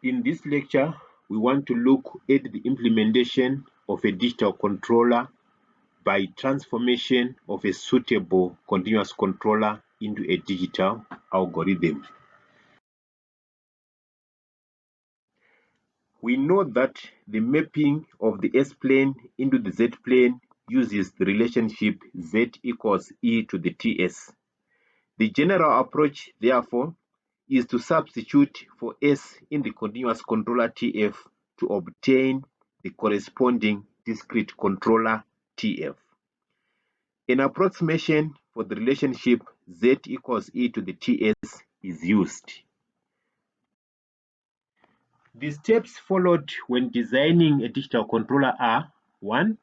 In this lecture, we want to look at the implementation of a digital controller by transformation of a suitable continuous controller into a digital algorithm. We know that the mapping of the S-plane into the Z-plane uses the relationship Z equals e to the TS. The general approach, therefore, is to substitute for S in the continuous controller TF to obtain the corresponding discrete controller TF. An approximation for the relationship Z equals e to the TS is used. The steps followed when designing a digital controller are: 1.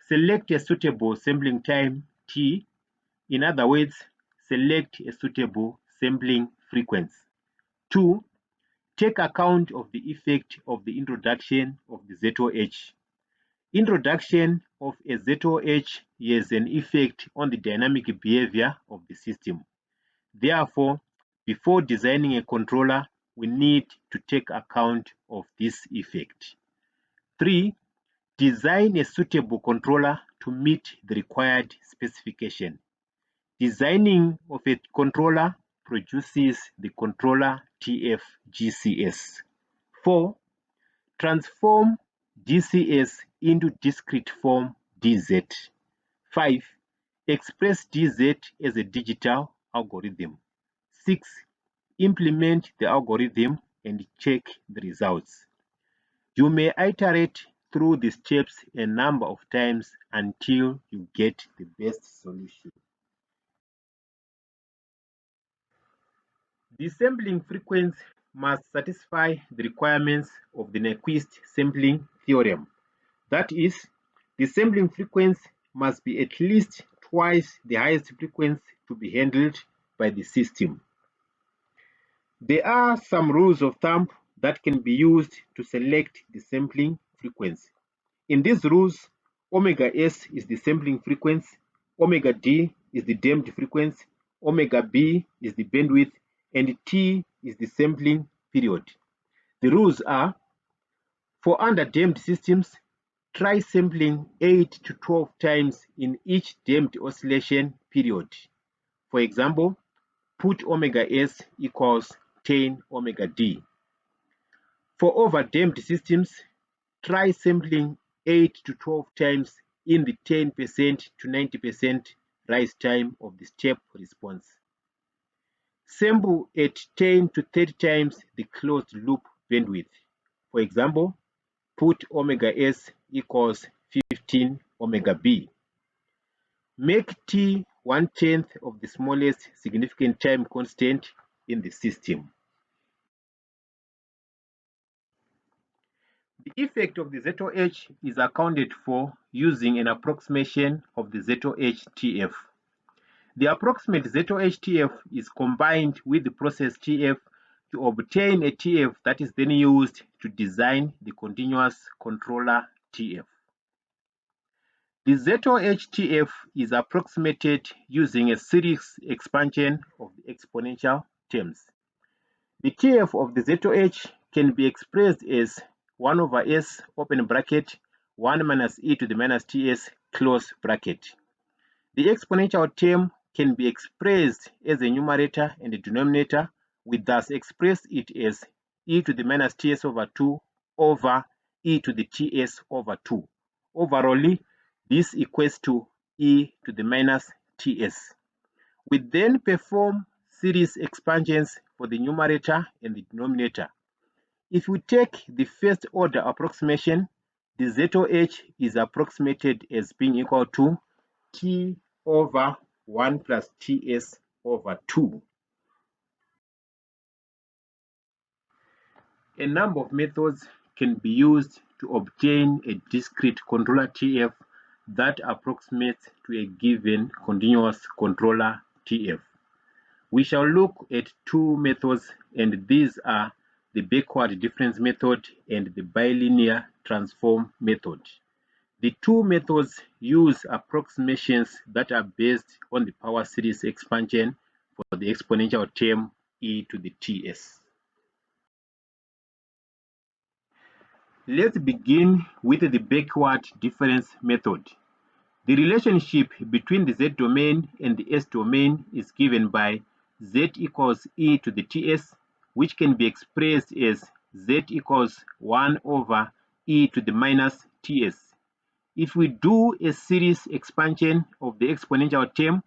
Select a suitable sampling time T. In other words, select a suitable sampling frequency. 2. Take account of the effect of the introduction of the ZOH. Introduction of a ZOH has an effect on the dynamic behavior of the system. Therefore, before designing a controller, we need to take account of this effect. 3. Design a suitable controller to meet the required specification. Designing of a controller produces the controller TF GCS. 4. Transform GCS into discrete form DZ. 5. Express DZ as a digital algorithm. 6. Implement the algorithm and check the results. You may iterate through the steps a number of times until you get the best solution. The sampling frequency must satisfy the requirements of the Nyquist sampling theorem. That is, the sampling frequency must be at least twice the highest frequency to be handled by the system. There are some rules of thumb that can be used to select the sampling frequency. In these rules, omega S is the sampling frequency, omega D is the damped frequency, omega B is the bandwidth, and T is the sampling period. The rules are: for under-damped systems, try sampling 8 to 12 times in each damped oscillation period. For example, put omega S equals 10 omega D. For over-damped systems, try sampling 8 to 12 times in the 10% to 90% rise time of the step response. Sample at 10 to 30 times the closed loop bandwidth. For example, put omega S equals 15 omega B. Make T 1/10 of the smallest significant time constant in the system. The effect of the ZOH is accounted for using an approximation of the ZOH TF. The approximate ZOH TF is combined with the process TF to obtain a TF that is then used to design the continuous controller TF. The ZOH TF is approximated using a series expansion of the exponential terms. The TF of the ZOH can be expressed as 1 over S open bracket 1 minus e to the minus TS close bracket. The exponential term can be expressed as a numerator and a denominator. We thus express it as e to the minus TS over 2 over e to the TS over 2. Overall, this equates to e to the minus TS. We then perform series expansions for the numerator and the denominator. If we take the first order approximation, the ZOH is approximated as being equal to T over 1 plus TS over 2. A number of methods can be used to obtain a discrete controller TF that approximates to a given continuous controller TF. We shall look at two methods, and these are the backward difference method and the bilinear transform method. The two methods use approximations that are based on the power series expansion for the exponential term e to the TS. Let's begin with the backward difference method. The relationship between the z domain and the s domain is given by z equals e to the ts, which can be expressed as z equals 1 over e to the minus ts. If we do a series expansion of the exponential term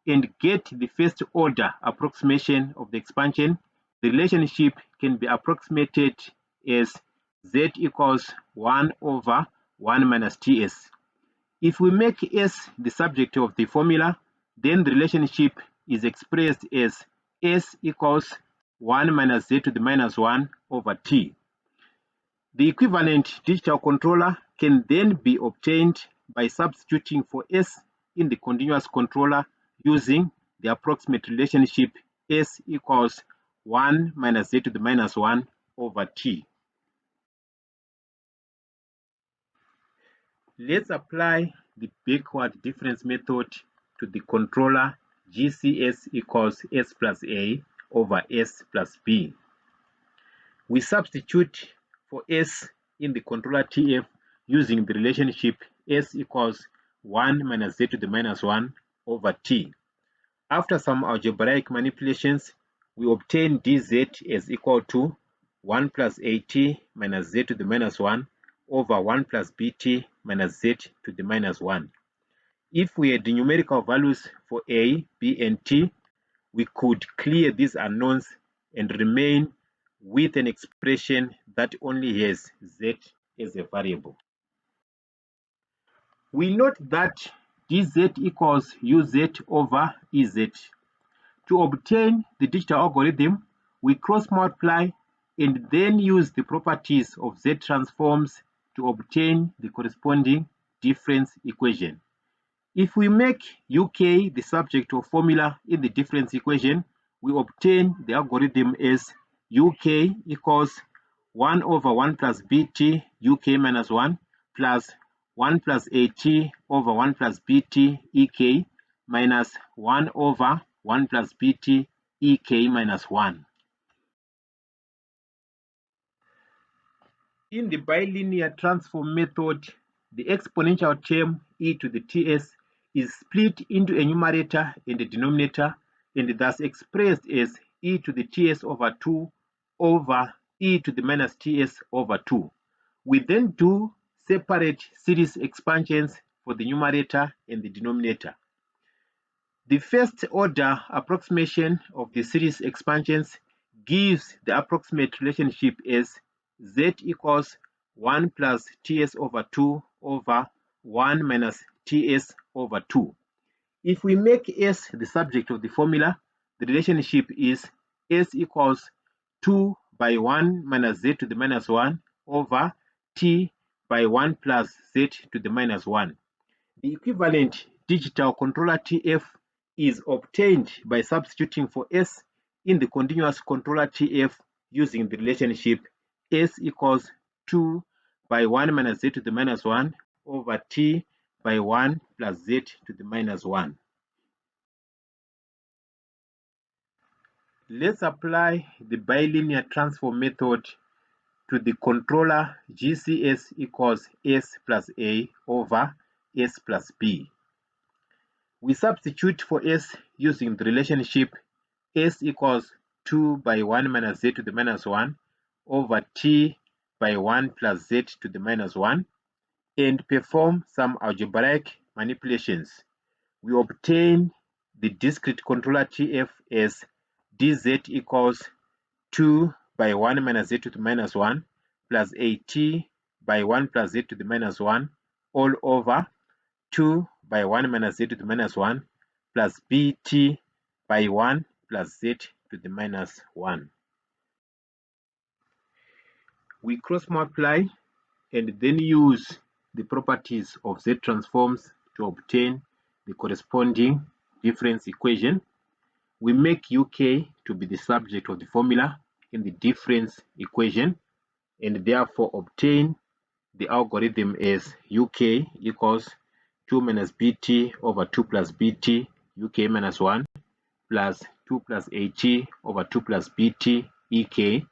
and get the first order approximation of the expansion, the relationship can be approximated as z equals 1 over 1 minus ts. If we make s the subject of the formula, then the relationship is expressed as s equals 1 minus z to the minus 1 over t. The equivalent digital controller can then be obtained by substituting for s in the continuous controller using the approximate relationship s equals 1 minus z to the minus 1 over t. Let's apply the backward difference method to the controller GCS equals S plus A over S plus B. We substitute for S in the controller TF using the relationship S equals 1 minus Z to the minus 1 over T. After some algebraic manipulations, we obtain dz as equal to 1 plus at minus z to the minus 1 over 1 plus bt minus z to the minus 1. If we had the numerical values for a, b, and t, we could clear these unknowns and remain with an expression that only has z as a variable. We note that dz equals uz over ez. To obtain the digital algorithm, we cross-multiply and then use the properties of Z transforms to obtain the corresponding difference equation. If we make UK the subject of formula in the difference equation, we obtain the algorithm as UK equals 1 over 1 plus BT UK minus 1 plus 1 plus AT over 1 plus BT EK minus 1 over 1 plus BT EK minus 1. In the bilinear transform method, the exponential term e to the ts is split into a numerator and a denominator and thus expressed as e to the ts over 2 over e to the minus ts over 2. We then do separate series expansions for the numerator and the denominator. The first order approximation of the series expansions gives the approximate relationship as z equals 1 plus ts over 2 over 1 minus ts over 2. If we make s the subject of the formula, the relationship is s equals 2 by 1 minus z to the minus 1 over t by 1 plus z to the minus 1. The equivalent digital controller TF is obtained by substituting for S in the continuous controller TF using the relationship S equals 2 by 1 minus Z to the minus 1 over T by 1 plus Z to the minus 1. Let's apply the bilinear transform method to the controller GCS equals S plus A over S plus B. We substitute for S using the relationship S equals 2 by 1 minus Z to the minus 1 over T by 1 plus Z to the minus 1 and perform some algebraic manipulations. We obtain the discrete controller TF as dz equals 2 by 1 minus Z to the minus 1 plus AT by 1 plus Z to the minus 1 all over 2 by 1 minus Z to the minus 1 plus BT by 1 plus Z to the minus 1. We cross multiply and then use the properties of Z transforms to obtain the corresponding difference equation. We make UK to be the subject of the formula in the difference equation and therefore obtain the algorithm as UK equals 2 minus bt over 2 plus bt UK minus 1 plus 2 plus at over 2 plus bt ek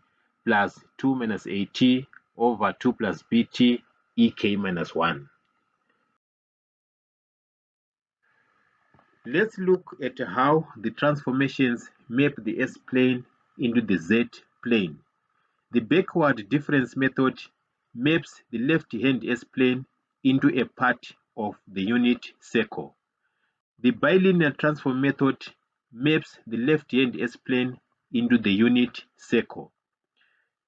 plus 2 minus at over 2 plus bt ek minus 1. Let's look at how the transformations map the S-plane into the Z-plane. The backward difference method maps the left-hand S-plane into a part of the unit circle. The bilinear transform method maps the left-hand S-plane into the unit circle.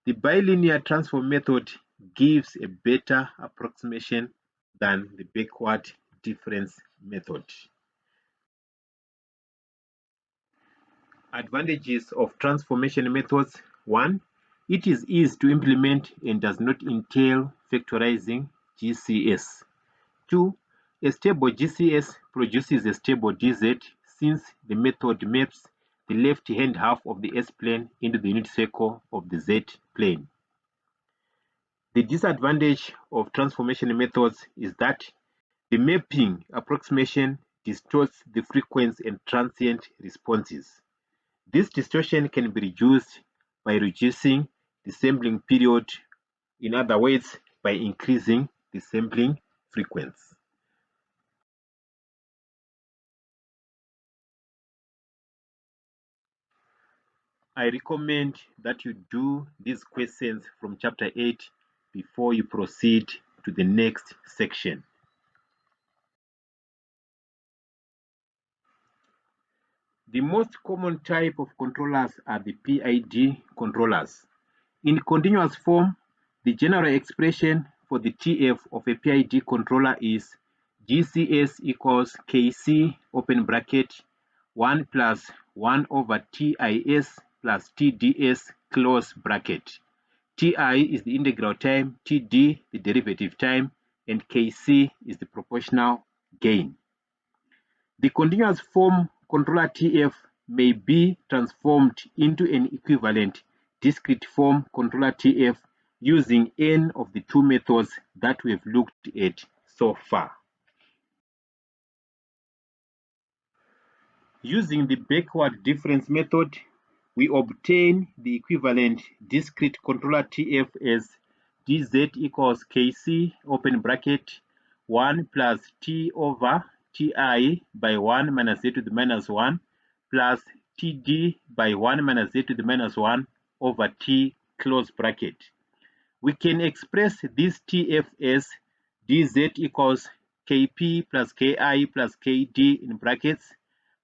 The bilinear transform method gives a better approximation than the backward difference method. Advantages of transformation methods. 1. It is easy to implement and does not entail factorizing GCS. 2. A stable GCS produces a stable DZ since the method maps the left-hand half of the S-plane into the unit circle of the Z-plane. The disadvantage of transformation methods is that the mapping approximation distorts the frequency and transient responses. This distortion can be reduced by reducing the sampling period, in other words, by increasing the sampling frequency. I recommend that you do these questions from chapter 8 before you proceed to the next section. The most common type of controllers are the PID controllers. In continuous form, the general expression for the TF of a PID controller is GCS equals KC open bracket 1 plus 1 over TIS plus TDS close bracket. TI is the integral time, TD the derivative time, and KC is the proportional gain. The continuous form controller TF may be transformed into an equivalent discrete form controller TF using any of the two methods that we have looked at so far. Using the backward difference method, we obtain the equivalent discrete controller TF as dz equals kc open bracket 1 plus t over ti by 1 minus z to the minus 1 plus td by 1 minus z to the minus 1 over t close bracket. We can express this TF as dz equals kp plus ki plus kd in brackets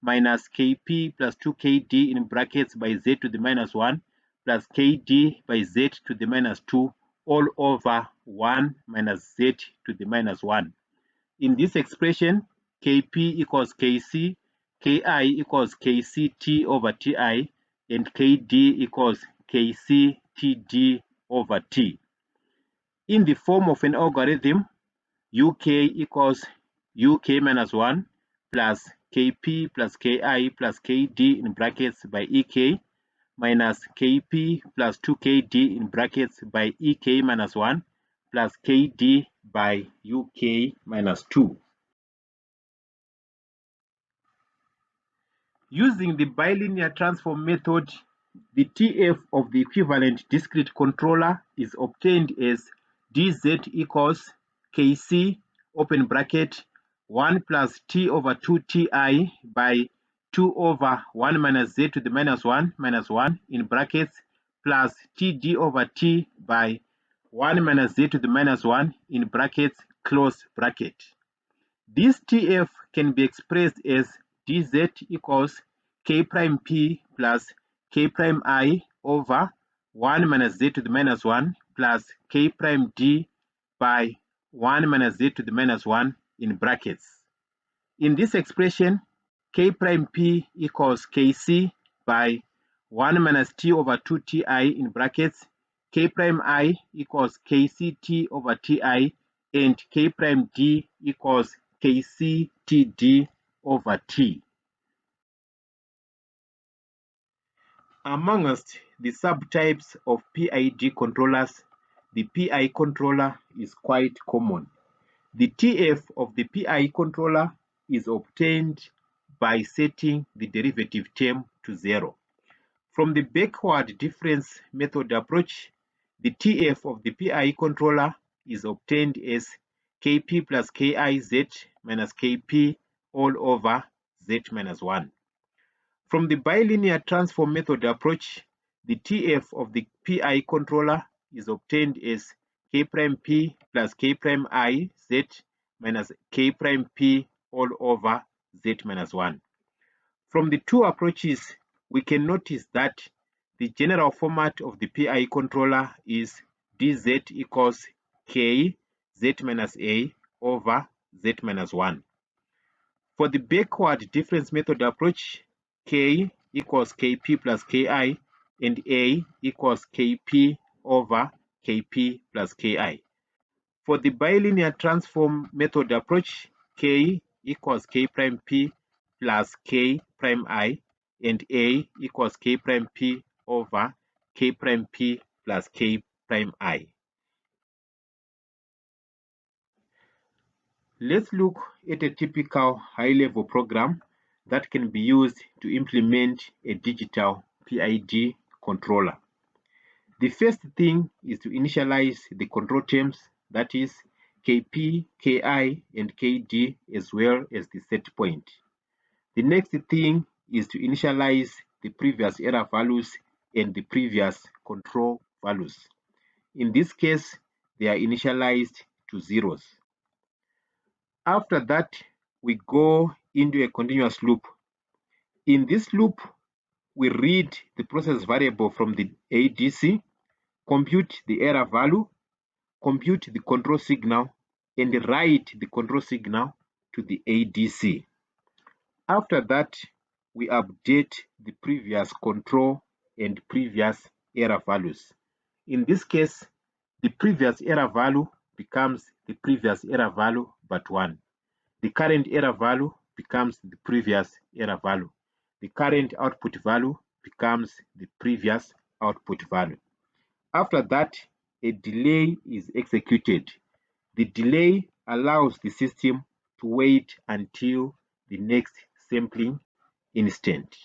minus kp plus 2kd in brackets by z to the minus 1 plus kd by z to the minus 2 all over 1 minus z to the minus 1. In this expression, kp equals kc, ki equals kct over ti, and kd equals kctd over t. In the form of an algorithm, uk equals uk minus 1 plus kp plus ki plus kd in brackets by ek minus kp plus 2kd in brackets by ek minus 1 plus kd by uk minus 2. Using the bilinear transform method, the TF of the equivalent discrete controller is obtained as dz equals kc open bracket 1 plus t over 2 ti by 2 over 1 minus z to the minus 1 in brackets plus td over t by 1 minus z to the minus 1 in brackets close bracket. This TF can be expressed as dz equals k prime p plus k prime I over 1 minus z to the minus 1 plus k prime d by 1 minus z to the minus 1 in brackets. In this expression, k prime p equals kc by 1 minus t over 2 ti in brackets, k prime I equals kct over ti, and k prime d equals kctd over t. Amongst the subtypes of PID controllers, the PI controller is quite common. The TF of the PI controller is obtained by setting the derivative term to 0. From the backward difference method approach, the TF of the PI controller is obtained as Kp plus Kiz minus Kp all over z minus 1. From the bilinear transform method approach, the TF of the PI controller is obtained as K prime P plus K prime I Z minus K prime P all over Z minus 1. From the two approaches, we can notice that the general format of the PI controller is dz equals K Z minus A over Z minus 1. For the backward difference method approach, K equals Kp plus Ki and A equals Kp over Kp plus Ki. For the bilinear transform method approach, K equals K prime P plus K prime I and A equals K prime P over K prime P plus K prime I. Let's look at a typical high-level program that can be used to implement a digital PID controller. The first thing is to initialize the control terms, that is Kp, Ki, and Kd, as well as the set point. The next thing is to initialize the previous error values and the previous control values. In this case, they are initialized to zeros. After that, we go into a continuous loop. In this loop, we read the process variable from the ADC, compute the error value, compute the control signal, and write the control signal to the ADC. After that, we update the previous control and previous error values. In this case, the previous error value becomes the previous error value but 1. The current error value becomes the previous error value. The current output value becomes the previous output value. After that, a delay is executed. The delay allows the system to wait until the next sampling instant.